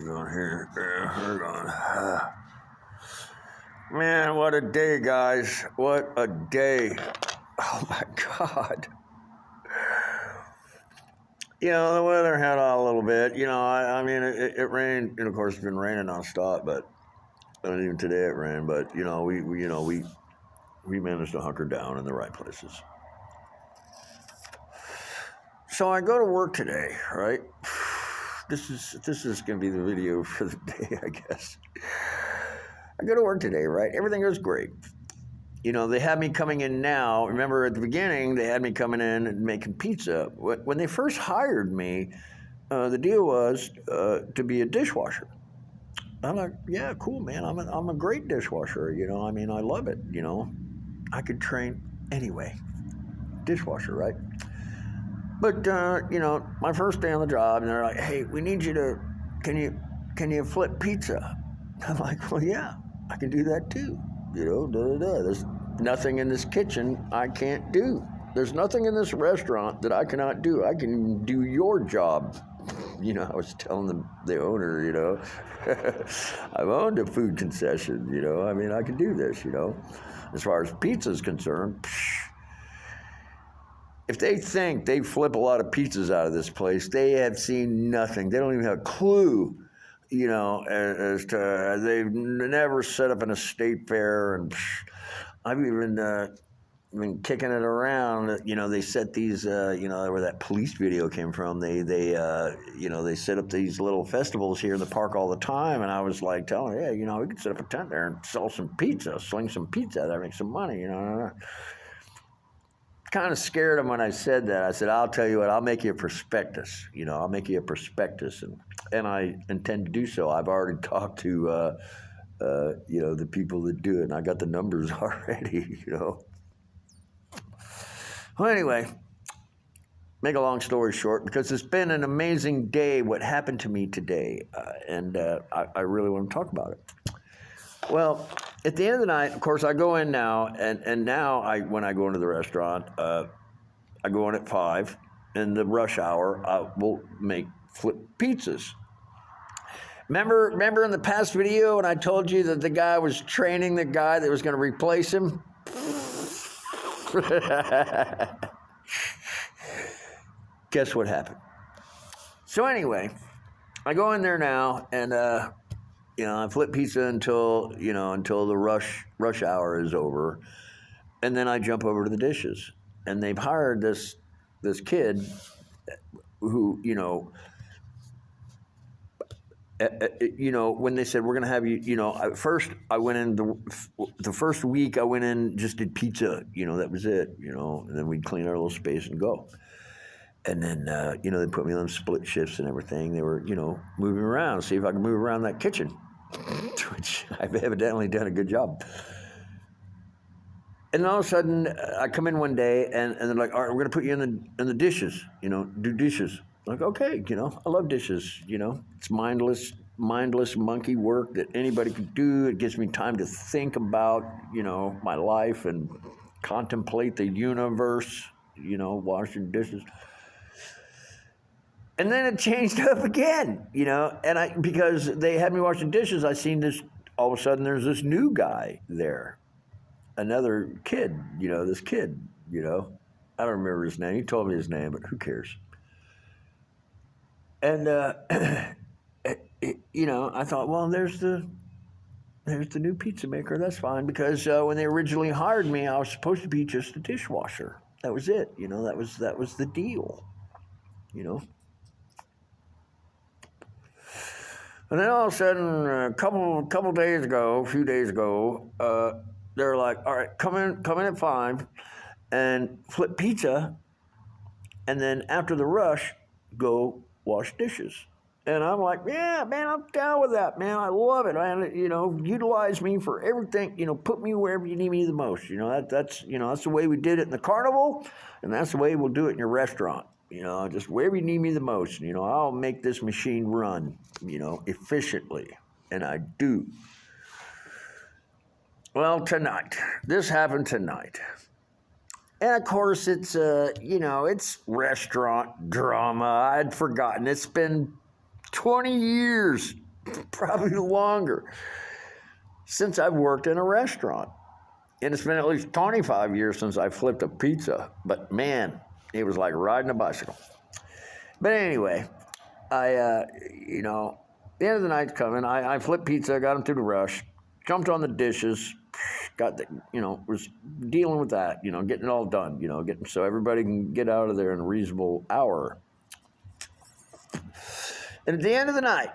Going here. We're going. Man, what a day, guys. What a day. Oh, my God. You know, the weather had out a little bit. You know, I mean, it rained. And, of course, it's been raining nonstop, but not even today it rained. But, you know, we managed to hunker down in the right places. So I go to work today, right? This is going to be the video for the day, I guess. I go to work today, right? Everything goes great. You know, they had me coming in now. Remember at the beginning, they had me coming in and making pizza. When they first hired me, the deal was to be a dishwasher. I'm like, yeah, cool, man. I'm a great dishwasher. You know, I mean, I love it. You know, I could train anyway. Dishwasher, right? But you know, my first day on the job, and they're like, "Hey, we need you to, can you flip pizza?" I'm like, "Well, yeah, I can do that too." You know, There's nothing in this kitchen I can't do. There's nothing in this restaurant that I cannot do. I can do your job. You know, I was telling the owner, you know, I've owned a food concession. You know, I mean, I can do this. You know, as far as pizza's concerned. If they think they flip a lot of pizzas out of this place, they have seen nothing. They don't even have a clue, you know, as to they've never set up an estate fair. And I've even been kicking it around. You know, they set these, you know, where that police video came from. They you know, they set up these little festivals here in the park all the time. And I was like telling them, yeah, you know, we could set up a tent there and sell some pizza, sling some pizza there, make some money, you know. Kind of scared them when I said that. I said, I'll tell you what, I'll make you a prospectus. You know, I'll make you a prospectus. And I intend to do so. I've already talked to, you know, the people that do it, and I got the numbers already, you know. Well, anyway, make a long story short, because it's been an amazing day, what happened to me today, and I really want to talk about it. Well, at the end of the night, of course, I go in now, and now when I go into the restaurant, I go in at 5, in the rush hour, I will make flip pizzas. Remember in the past video when I told you that the guy was training the guy that was going to replace him? Guess what happened? So anyway, I go in there now, and you know, I flip pizza until the rush hour is over, and then I jump over to the dishes. And they've hired this kid who, you know, when they said we're gonna have you, you know, at first I went in the first week I went in, just did pizza, you know, that was it, you know, and then we'd clean our little space and go. And then you know, they put me on split shifts and everything. They were, you know, moving around, see if I could move around that kitchen. Which I've evidently done a good job. And then all of a sudden, I come in one day, and they're like, all right, we're going to put you in the dishes, you know, do dishes. I'm like, okay, you know, I love dishes, you know. It's mindless monkey work that anybody could do. It gives me time to think about, you know, my life and contemplate the universe, you know, washing dishes. And then it changed up again, you know, and because they had me washing dishes, I seen this, all of a sudden there's this new guy there, another kid, you know, this kid, you know, I don't remember his name. He told me his name, but who cares? And, you know, I thought, well, there's the new pizza maker. That's fine, because when they originally hired me, I was supposed to be just a dishwasher. That was it, you know, that was the deal, you know. And then all of a sudden, a few days ago, they're like, all right, come in at 5 and flip pizza, and then after the rush, go wash dishes. And I'm like, yeah, man, I'm down with that, man. I love it. You know, utilize me for everything. You know, put me wherever you need me the most. You know, that's the way we did it in the carnival, and that's the way we'll do it in your restaurant. You know, just wherever you need me the most. You know, I'll make this machine run, you know, efficiently. And I do. Well, this happened tonight. And of course, it's, you know, it's restaurant drama. I'd forgotten. It's been 20 years probably longer, since I've worked in a restaurant. And it's been at least 25 years since I flipped a pizza. But man, it was like riding a bicycle. But anyway, the end of the night's coming. I flipped pizza, got them through the rush, jumped on the dishes, was dealing with that, getting it all done, getting so everybody can get out of there in a reasonable hour. And at the end of the night,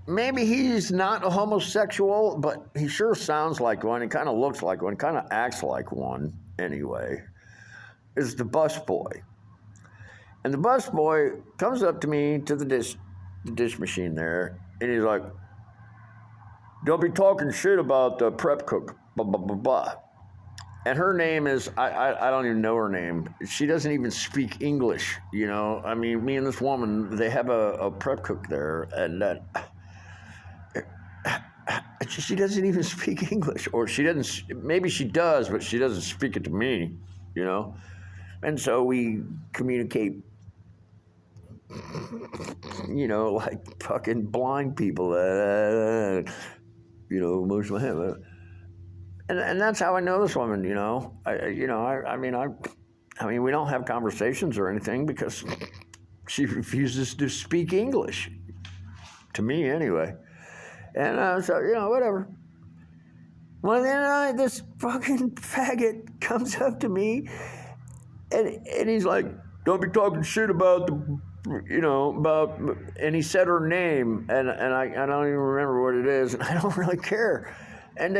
maybe he's not a homosexual, but he sure sounds like one. He kind of looks like one, kind of acts like one anyway, is the busboy. And the busboy comes up to me to the dish machine there, and he's like, "Don't be talking shit about the prep cook, blah, blah, blah, blah." And her name is, I don't even know her name. She doesn't even speak English, I mean, me and this woman, they have a prep cook there, and she doesn't even speak English. Or she doesn't, maybe she does, but she doesn't speak it to me, And so we communicate, like fucking blind people, emotional him. And that's how I know this woman, I mean, we don't have conversations or anything because she refuses to speak English, to me anyway. And so, whatever. Well, then this fucking faggot comes up to me and he's like, "Don't be talking shit about and he said her name, and I don't even remember what it is, and I don't really care. And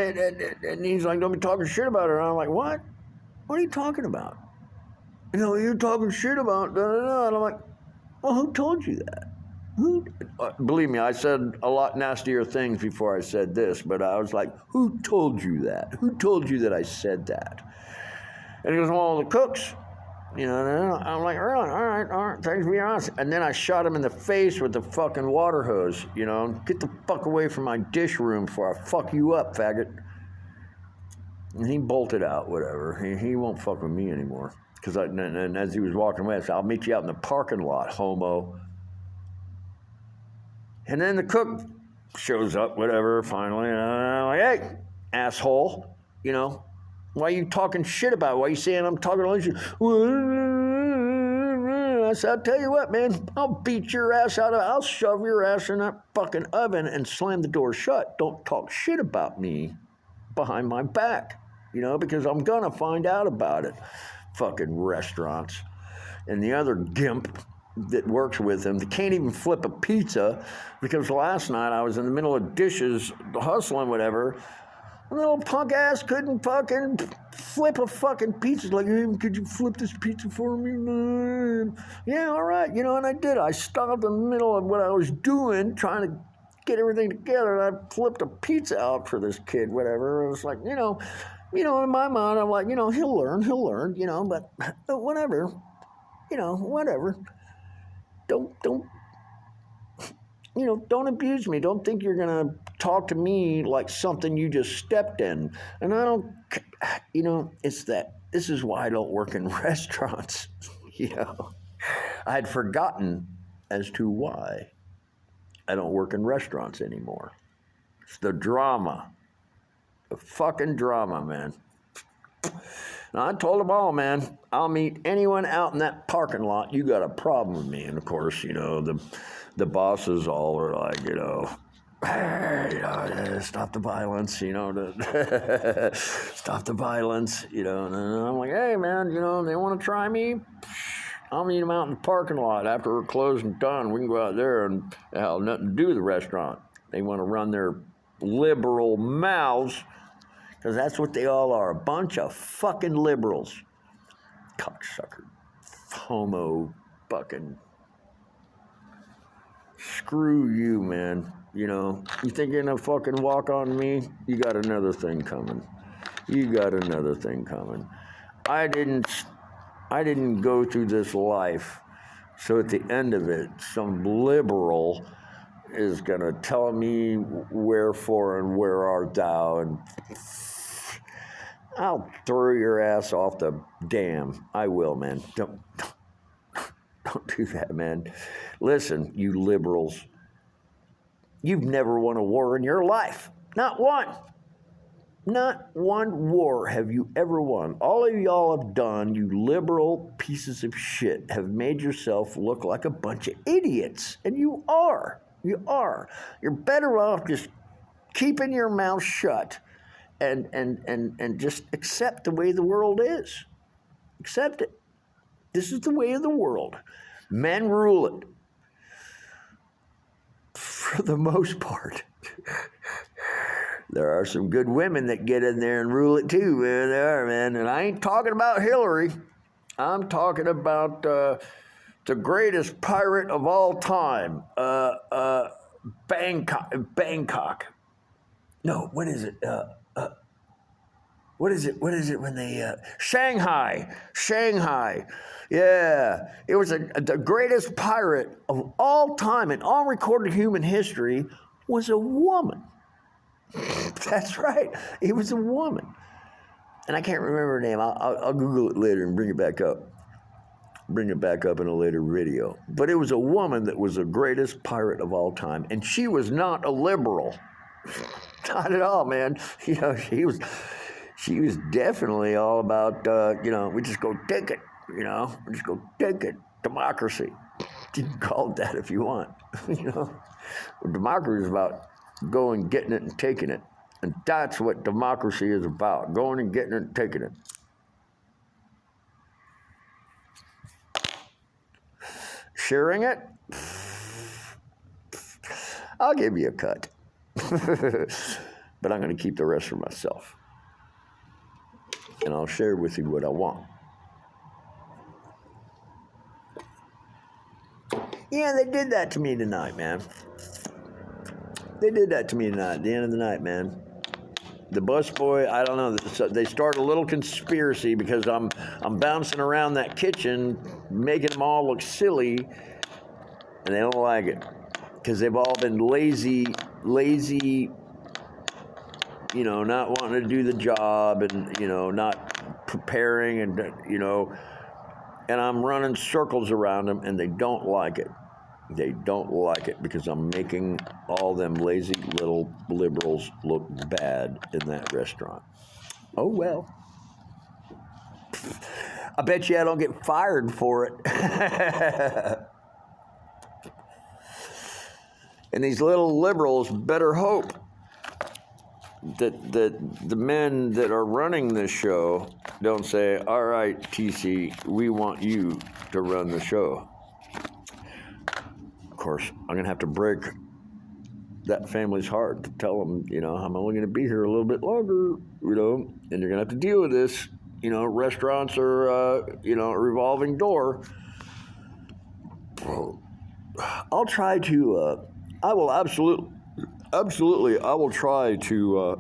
he's like, "Don't be talking shit about her." And I'm like, "What? What are you talking about?" "You're talking shit about da da da." And I'm like, "Well, who told you that? Who?" Believe me, I said a lot nastier things before I said this, but I was like, "Who told you that? Who told you that I said that?" And he goes, "Well, the cooks." I'm like, all right, thanks for being honest. And then I shot him in the face with the fucking water hose, "Get the fuck away from my dish room before I fuck you up, faggot." And he bolted out, whatever. He won't fuck with me anymore. And as he was walking away, I said, "I'll meet you out in the parking lot, homo." And then the cook shows up, whatever, finally, and I'm like, "Hey, asshole, why are you talking shit about it? Why are you saying I'm talking all this shit?" I said, "I'll tell you what, man. I'll beat your ass out of it. I'll shove your ass in that fucking oven and slam the door shut. Don't talk shit about me behind my back, because I'm going to find out about it." Fucking restaurants. And the other gimp that works with him, they can't even flip a pizza because last night I was in the middle of dishes, hustling, whatever. A little punk ass couldn't fucking flip a fucking pizza. Like, "Hey, could you flip this pizza for me, man?" "Yeah, all right." And I did. I stopped in the middle of what I was doing, trying to get everything together, and I flipped a pizza out for this kid, whatever. It was like, in my mind, I'm like, he'll learn, but whatever, whatever. Don't abuse me. Don't think you're going to talk to me like something you just stepped in. And I don't, it's that. This is why I don't work in restaurants. I had forgotten as to why I don't work in restaurants anymore. It's the drama. The fucking drama, man. And I told them all, man, I'll meet anyone out in that parking lot. You got a problem with me. And of course, the bosses all are like, "Hey, stop the violence, stop the violence, And I'm like, "Hey, man, they want to try me. I'll meet them out in the parking lot after we're closed and done. We can go out there and have nothing to do with the restaurant." They want to run their liberal mouths because that's what they all are, a bunch of fucking liberals. Cocksucker, homo, fucking. Screw you, man. You think you're gonna fucking walk on me? You got another thing coming. I didn't go through this life, so at the end of it, some liberal is gonna tell me wherefore and where art thou, and I'll throw your ass off the dam. I will, man. Don't do that, man. Listen, you liberals. You've never won a war in your life. Not one. Not one war have you ever won. All of y'all have done, you liberal pieces of shit, have made yourself look like a bunch of idiots. And you are. You are. You're better off just keeping your mouth shut and just accept the way the world is. Accept it. This is the way of the world. Men rule it. For the most part. There are some good women that get in there and rule it too, man. There are, man. And I ain't talking about Hillary. I'm talking about the greatest pirate of all time, Bangkok. No, what is it? What is it when they Shanghai? Yeah, it was the greatest pirate of all time in all recorded human history was a woman. That's right. It was a woman. And I can't remember her name. I'll Google it later and bring it back up. Bring it back up in a later video. But it was a woman that was the greatest pirate of all time. And she was not a liberal. Not at all, man. You know, she was definitely all about, we just go take it. We just go take it. Democracy. You can call it that if you want. Democracy is about going, getting it, and taking it. And that's what democracy is about, going and getting it and taking it. Sharing it? I'll give you a cut. But I'm going to keep the rest for myself. And I'll share with you what I want. Yeah, they did that to me tonight, man. They did that to me tonight, at the end of the night, man. The busboy, I don't know. They started a little conspiracy because I'm bouncing around that kitchen, making them all look silly, and they don't like it because they've all been lazy, not wanting to do the job and, not preparing and, and I'm running circles around them and they don't like it. They don't like it because I'm making all them lazy little liberals look bad in that restaurant. Oh, well. I bet you I don't get fired for it. And these little liberals better hope that the men that are running this show don't say, all right, TC, we want you to run the show. Of course, I'm going to have to break that family's heart to tell them, I'm only going to be here a little bit longer, and you're going to have to deal with this. Restaurants are, a revolving door. I'll try to, I will absolutely, I will try to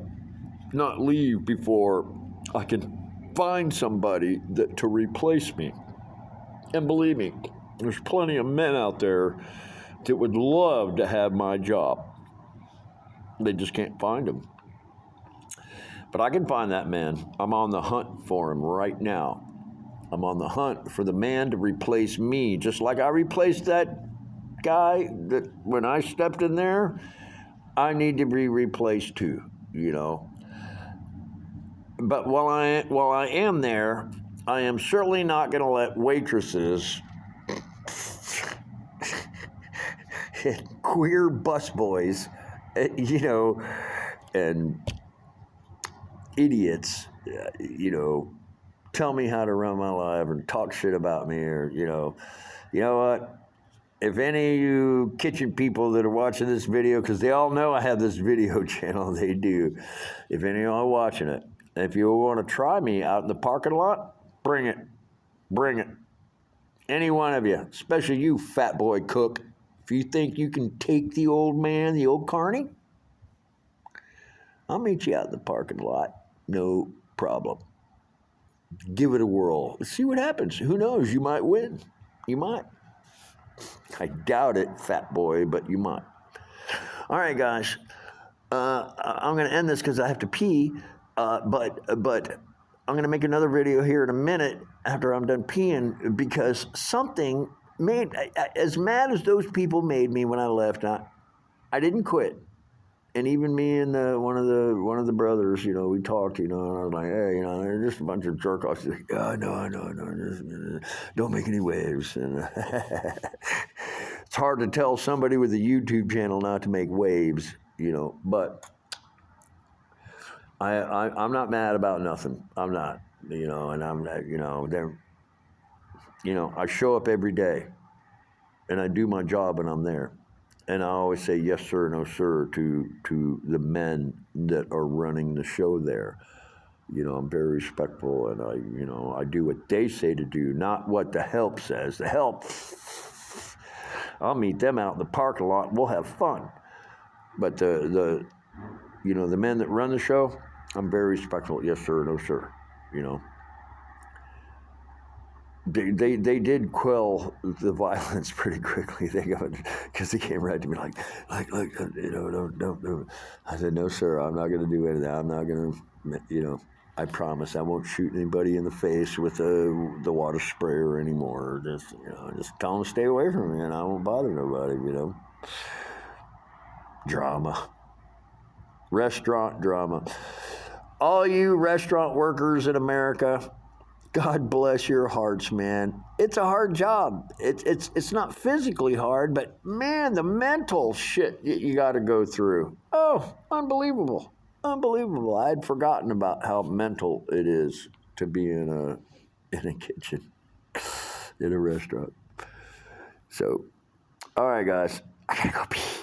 not leave before I can find somebody to replace me. And believe me, there's plenty of men out there that would love to have my job. They just can't find them. But I can find that man. I'm on the hunt for him right now. I'm on the hunt for the man to replace me, just like I replaced that guy that when I stepped in there, I need to be replaced too, But while I am there, I am certainly not going to let waitresses queer busboys, and idiots, tell me how to run my life and talk shit about me or, you know what? If any of you kitchen people that are watching this video, because they all know I have this video channel, they do. If any of y'all are watching it, if you want to try me out in the parking lot, bring it. Bring it. Any one of you, especially you, fat boy cook. If you think you can take the old man, the old carny, I'll meet you out in the parking lot. No problem. Give it a whirl. See what happens. Who knows? You might win. You might. I doubt it, fat boy, but you might. All right, guys. I'm going to end this because I have to pee. But I'm going to make another video here in a minute after I'm done peeing because something made, as mad as those people made me when I left, I didn't quit. And even me and one of the brothers, you know, we talked, you know, and I was like, hey, you know, they're just a bunch of jerk offs. He's like, yeah, I know, just, don't make any waves. And it's hard to tell somebody with a YouTube channel not to make waves, you know, but I'm not mad about nothing. I'm not, you know, and I'm not, you know, I show up every day and I do my job and I'm there. And I always say yes sir, no sir to the men that are running the show there. You know, I'm very respectful and I do what they say to do, not what the help says. The help, I'll meet them out in the parking lot and we'll have fun. But the men that run the show, I'm very respectful. Yes sir, no sir. You know. They did quell the violence pretty quickly. Because they came right to me like, you know, don't. I said, no, sir, I'm not going to do anything. I'm not going to, you know, I promise I won't shoot anybody in the face with the water sprayer anymore. Just, you know, just tell them to stay away from me and I won't bother nobody, you know. Drama. Restaurant drama. All you restaurant workers in America, God bless your hearts, man. It's a hard job. It's not physically hard, but man, the mental shit you got to go through. Oh, unbelievable. Unbelievable. I had forgotten about how mental it is to be in a kitchen, in a restaurant. So, all right, guys, I got to go pee.